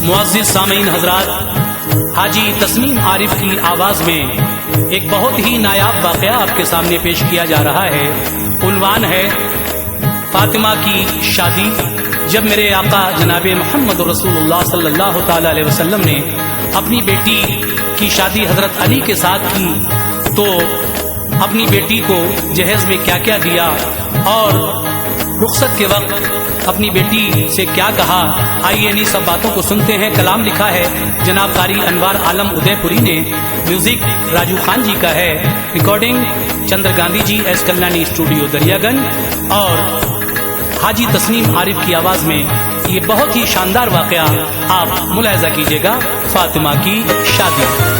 मुअज़्ज़िज़ सामीन हजरात, हाजी तस्नीम आरिफ की आवाज में एक बहुत ही नायाब वाक़या आपके सामने पेश किया जा रहा है। उन्वान है फातिमा की शादी। जब मेरे आका जनाबे मोहम्मद रसूलुल्लाह सल्लल्लाहु ताला अलैहि वसल्लम ने अपनी बेटी की शादी हजरत अली के साथ की तो अपनी बेटी को जहेज में क्या क्या दिया और रुखसत के वक्त अपनी बेटी से क्या कहा, आइए इन्हीं सब बातों को सुनते हैं। कलाम लिखा है जनाब कारी अनवार आलम उदयपुरी ने, म्यूजिक राजू खान जी का है, recording Chandra Gandhi G S Kalyani studio Daryaganj और हाजी तस्नीम आरिफ की आवाज में ये बहुत ही शानदार वाकया आप मुलाहिजा कीजिएगा। फातिमा की शादी।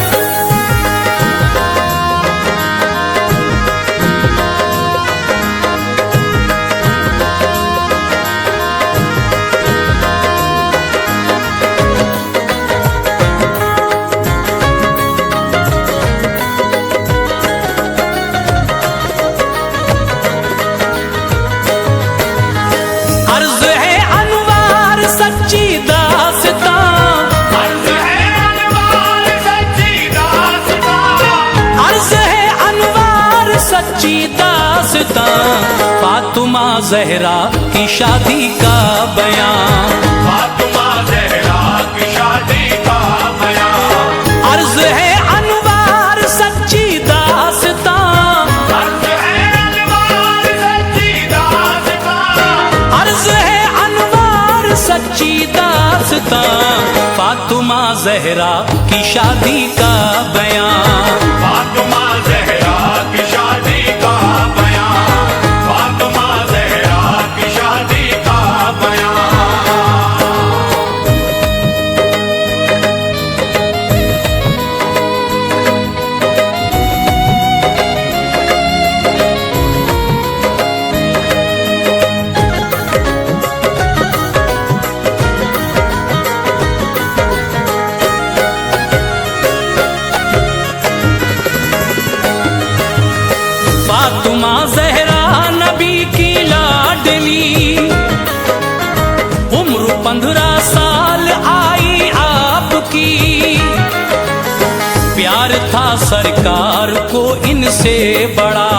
फातिमा ज़हरा की शादी का बयान, फातिमा ज़हरा की शादी का बयान, अर्ज़ है अनवार सच्ची दास्तां, अर्ज़ है अनवार सच्ची दास्तां, अर्ज़ है अनवार सच्ची दास्तां, फातिमा ज़हरा की शादी का बयान, फातिमा ज़हरा की शादी का बयान, फातिमा ज़हरा की शादी का बयान। फातिमा ज़हरा नबी की लाडली, उम्र 15 साल आई आपकी, प्यार था सरकार को इनसे बड़ा,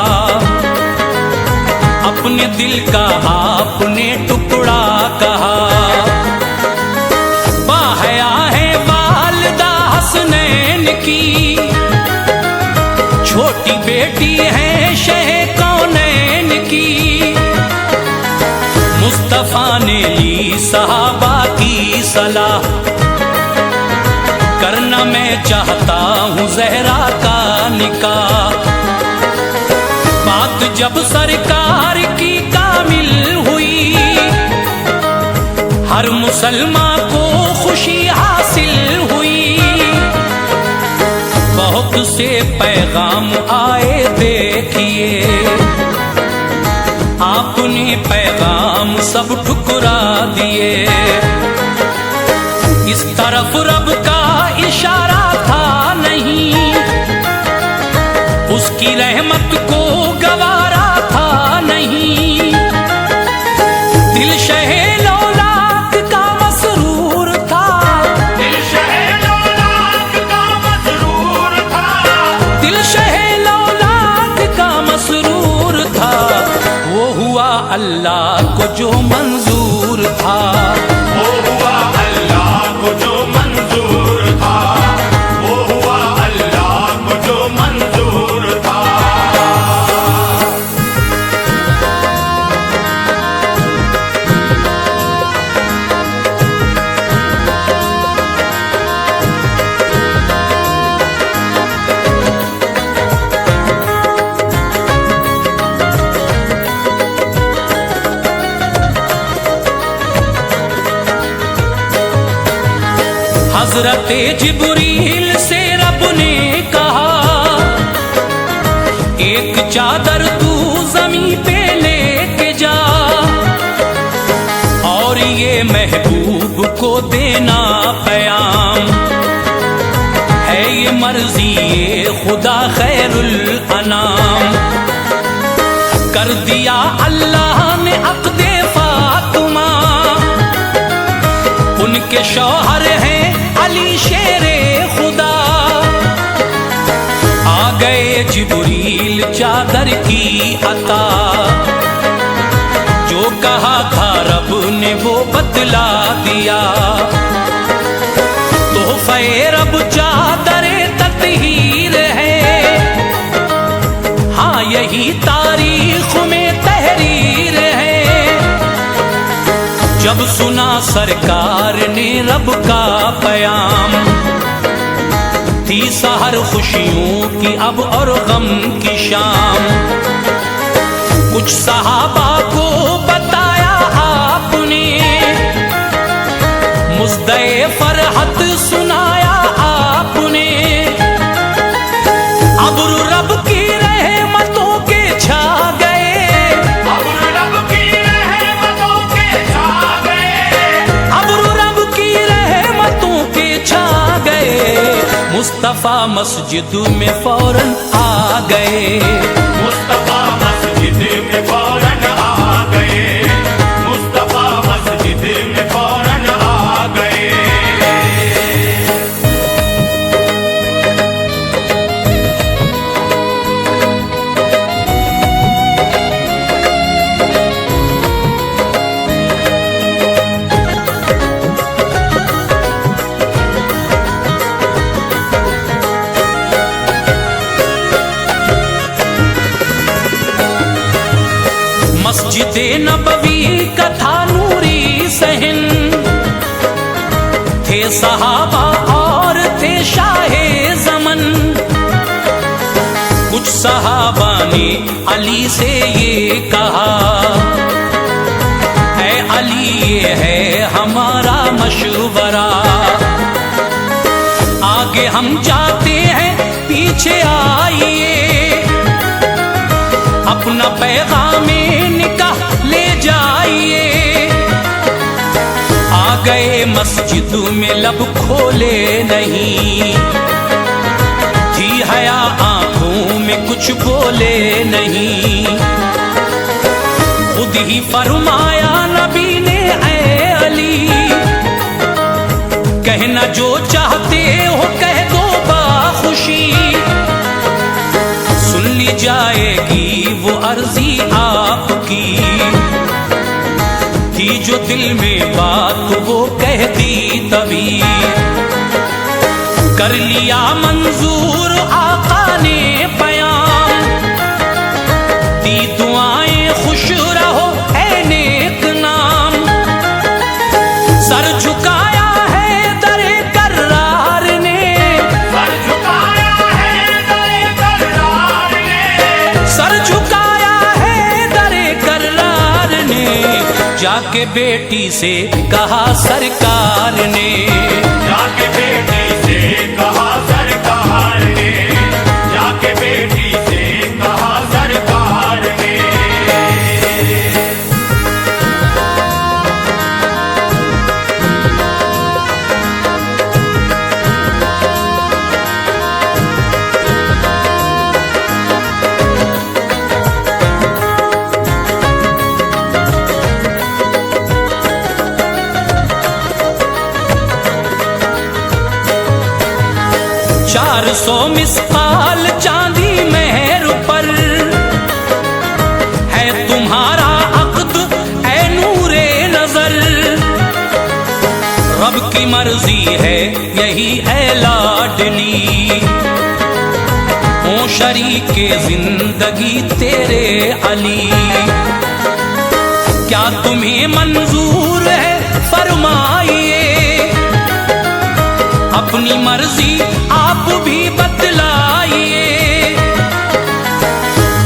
अपने दिल का आपने टुकड़ा कहा, बाहया है वालिदा हसनैन की, छोटी बेटी है शह कौनैन की, मुस्तफा ने ली सहाबा की सलाह, करना मैं चाहता हूँ ज़हरा का निकाह, बात जब सरकार की कामिल हुई, हर मुसलमान को खुशी हासिल हुई, बहुत से पैगाम आए देखिए, आपने पैगाम सब ठुकरा दिए, इस तरफ रब का इशारा था नहीं, उसकी रहमत को गवारा था नहीं, दिल शहे लौलाक का मसरूर था, दिल शहे लौलाक का मसरूर था, दिल शहे लौलाक का मसरूर था, वो हुआ अल्लाह को जो मंजूर था, वो हुआ अल्लाह को जो मंजूर था, वो हुआ अल्लाह को जो मंजूर था। हज़रते जिब्रील से रब ने कहा, एक चादर तू ज़मीं पे लेके जा, और ये महबूब को देना प्याम, है ये मर्जी ये खुदा खैरुल अनाम, कर दिया अल्लाह ने अक़्दे फातिमा, उनके शौहर हैं अली शेरे खुदा। आ गए जिब्रील चादर की अता, जो कहा था रब ने वो बतला दिया। तोहफे रब चादरे तत्हीर है, हाँ यही तारीख में तहरीर है। जब सुना सरकार ने रब का पयाम, थी सहर खुशियों की अब और गम की शाम। कुछ सहाबा को बताया आपने, मुज़्दे फरहत सुनाया आपने। अब्र रब की रहमतों के छा गए, अब्र रब की रहमतों के छा गए, अब्र रब की रहमतों के छा गए। मुस्तफा मस्जिद में फौरन आ गए, मुस्तफा मस्जिद में फौरन आ गए, मुस्तफा मस्जिद में फौरन आ गए। मस्जिदे नबवी का था नूरी सहन, थे सहाबा और थे शाहे ज़मन। कुछ सहाबा ने अली से ये कहा, ऐ अली ये है हमारा मशवरा, आगे हम जाते हैं पीछे आइए। अपना पैगामे निकाह ले जाइए। आ गए मस्जिद में लब खोले नहीं, थी हया आंखों में कुछ बोले नहीं। खुद ही फरमाया नबी ने, ऐ अली कहना जो चाहते हो कह दो बाखुशी। सुन ली जाएगी वो अर्जी आपकी, थी जो दिल में बात वो कह दी तभी। कर लिया मंजूर आका ने बयान, दी दुआएं खुश रहो ऐ नेक नाम। सर झुकाया है दरे कर्रार ने, सर झुकाया है दरे कर्रार ने, सर झुकाया है दरे कर्रार ने। जाके बेटी से कहा सरकार ने, जाके बेटी से कहा सरकार ने, जाके बेटी से कहा सरकार ने। चार 400 मिस्काल चांदी मेहर पर है तुम्हारा अक़्द ऐ नूरे नजर। रब की मर्जी है यही है लाडली, हो शरीके जिंदगी तेरे अली। क्या तुम्हें मंजूर है फरमाइए, अपनी मर्जी आप भी बतलाइए।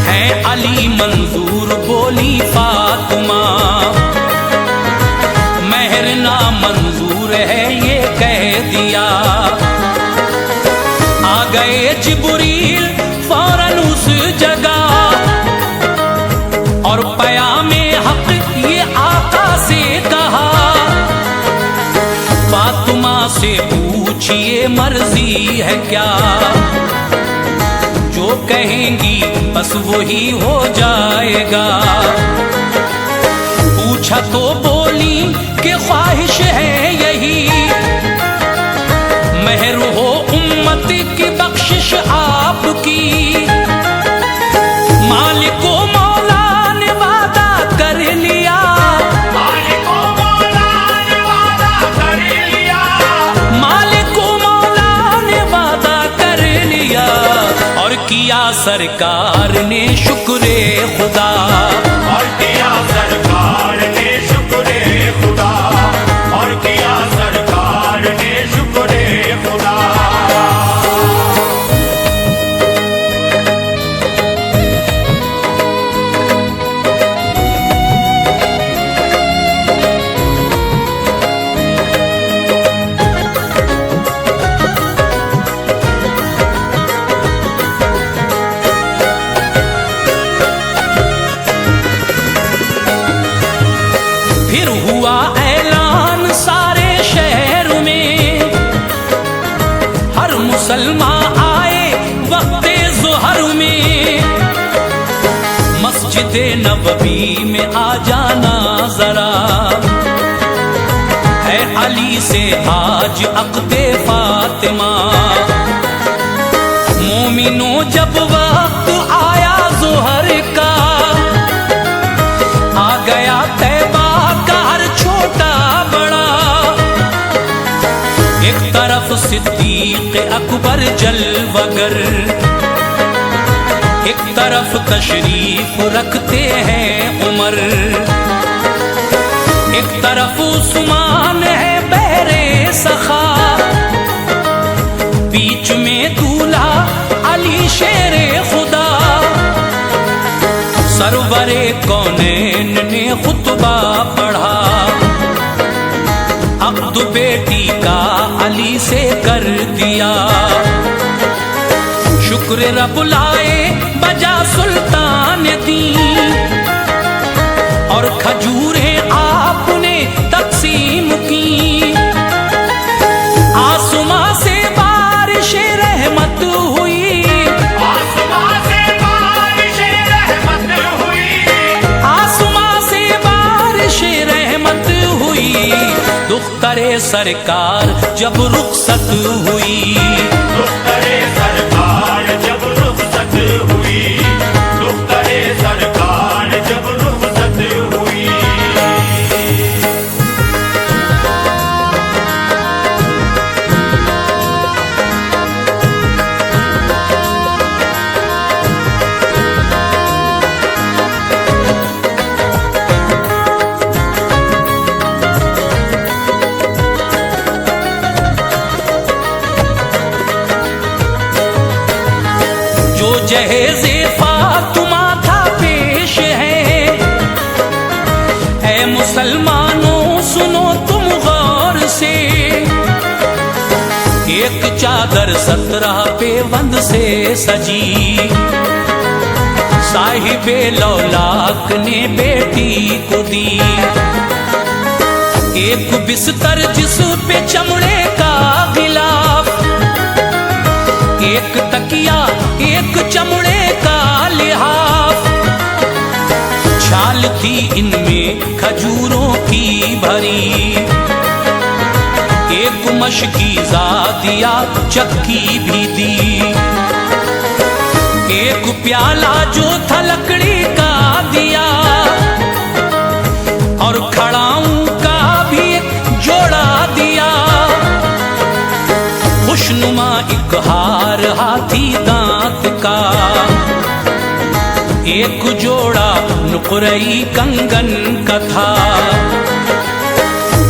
है अली मंजूर बोली फातिमा, महर ना मंजूर है ये कह दिया। आ गए जिब्रील फौरन उस जगह, और पयामे हक ये आका से कहा। फातिमा से पूछिए मर्जी है क्या, जो कहेंगी बस वही हो जाएगा। पूछा तो बोली कि ख्वाहिश है यही, सरकार ने शुक्रे खुदा, और किया सरकार ने शुक्रे खुदा, और किया सरकार ने शुक्रे खुदा। फिर हुआ ऐलान सारे शहर में, हर मुसलमान आए वक्ते ज़ुहर में, मस्जिद नबवी में आ जाना जरा, है अली से आज अक़्दे फातिमा। मोमिनों जब वक्त आया ज़ुहर का, आ गया तैबा का हर छोटा बड़ा, एक तरफ सिद्दीक अकबर जलवगर, एक तरफ तशरीफ रखते हैं उमर, एक तरफ उस्मान है बहरे सखा, बीच में दूल्हा अली शेरे खुदा। सरवरे कौनैन ने खुतबा पढ़ा, अब्द बेटी का अली से कर दिया, शुक्र रब लाए बजा सुल्तान दी, और खजूरें आपने तकसीम की। आसमां से बारिश रहमत हुई, आसमां से बारिश रहमत हुई, आसमां से बारिश रहमत हुई। दुख्तरे सरकार जब रुखसत हुई, दुख्तरे सरकार जब रुखसत हुई, दुख्तरे सरकार जब रुखसत हुई। जो जहेज़े फातिमा था पेश है, ऐ मुसलमानों सुनो तुम गौर से, एक चादर 17 पेवंद से सजी, साहिबे लौलाक ने बेटी को दी, एक बिस्तर जिस पे चमड़े का गिलाफ, एक तकिया एक चमड़े का लिहाफ, छाल थी इनमें खजूरों की भरी, एक मशकीज़ा दिया चक्की भी दी, एक प्याला जो था लकड़ी का दिया, और खड़ाऊं का भी एक जोड़ा दिया, खुशनुमा एक हार हाथी दांत का, एक जोड़ा नुकरई कंगन का था।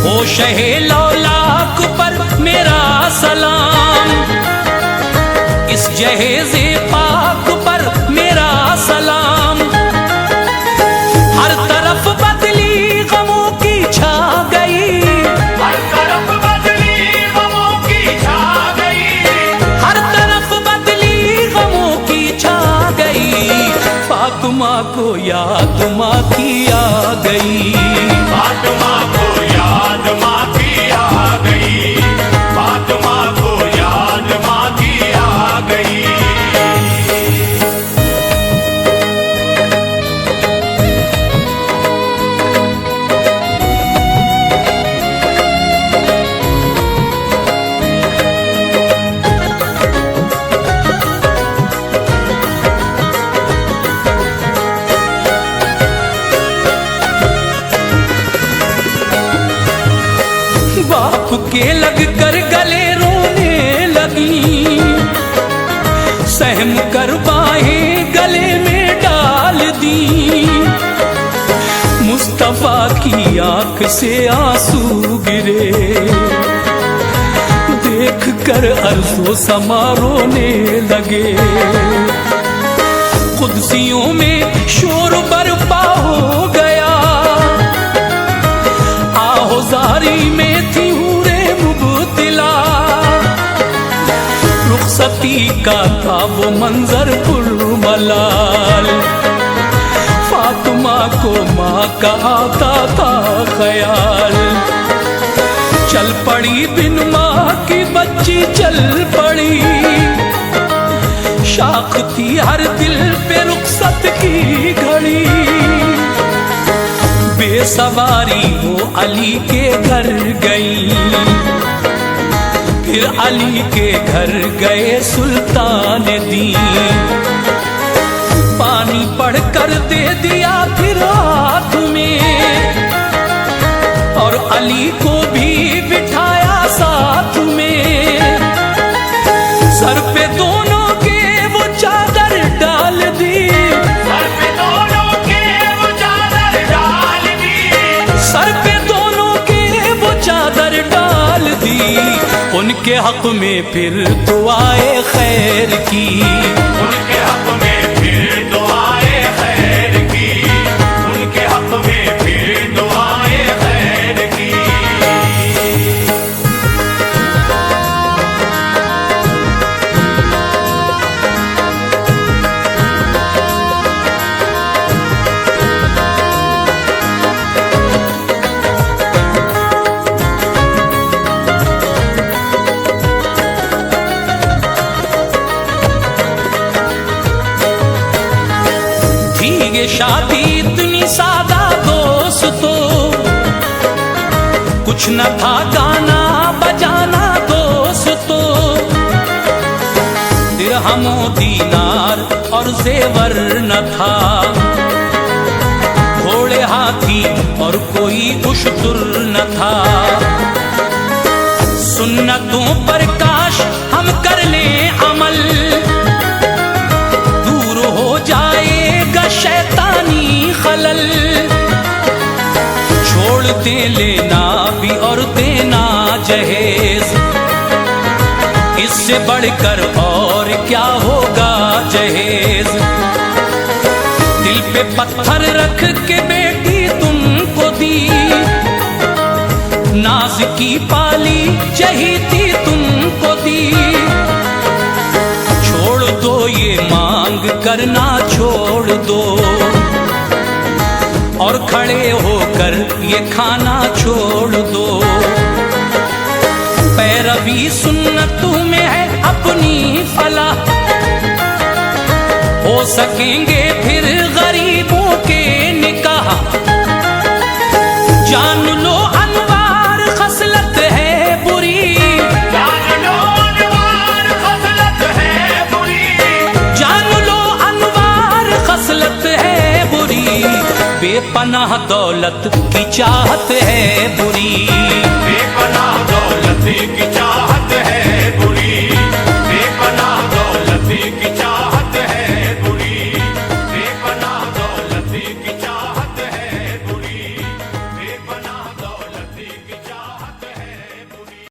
ओ शहे लौलाक पर मेरा सलाम, इस जहेज़े पाक पर मेरा सलाम, हर तरफ बदली गमों की छा गई, हर तरफ बदली गमों की छा गई, हर तरफ बदली गमों की छा गई, फातिमा को याद माँ की आ गई, फातिमा को याद माँ की आ गई, फातिमा को याद माँ की आ गई। बाप के लग कर गले रोने लगी, सहम कर बाहें आंख से आंसू गिरे, देख कर अर्ज़ो समा रोने लगे। कुदसियों में शोर बरपा हो गया, आहोजारी में थी हूरे मुबतिला। रुखसती का था वो मंजर पुरमलाल, फातिमा को माँ का आता था ख्याल। चल पड़ी बिन माँ की बच्ची चल पड़ी, शाख थी हर दिल पे रुखसत की घड़ी। बेसवारी वो अली के घर गई, फिर अली के घर गए सुल्तान दी। पानी पढ़कर दे दिया फिर हाथ में, और अली को भी बिठाया साथ में। सर पे दोनों के वो चादर डाल दी, सर पे दोनों के वो चादर डाल दी, सर पे दोनों के वो चादर डाल दी। उनके हक में फिर दुआए खैर की, उनके हक में फिर दुआए खैर की, उनके हक में फिर दुआए खैर की। ये शादी इतनी सादा दोस्तों, कुछ न था गाना बजाना दोस्तों। दिरहमो दीनार और जेवर न था, घोड़े हाथी और कोई उश्तुर न था। सुन्नतों पर काश हम कर लें अमल, दूर हो जाएगा शैतानी खलल। छोड़ दे लेना भी और देना जहेज, इससे बढ़कर और क्या होगा जहेज। दिल पे पत्थर रख के बेटी तुमको दी, नाज की पाली चहीती तुमको दी। छोड़ दो ये मांग करना छोड़ दो, और खड़े होकर ये खाना छोड़ दो। पैरवी सुन्नतों में है अपनी फलाह, हो सकेंगे फिर गरीबों के निकाह। जान लो अनवार खसलत है बुरी, जान लो अनवार खसलत है बुरी, जान लो अनवार खसलत है बुरी। बेपनाह दौलत की चाहत है बुरी, बेपनाह दौलत की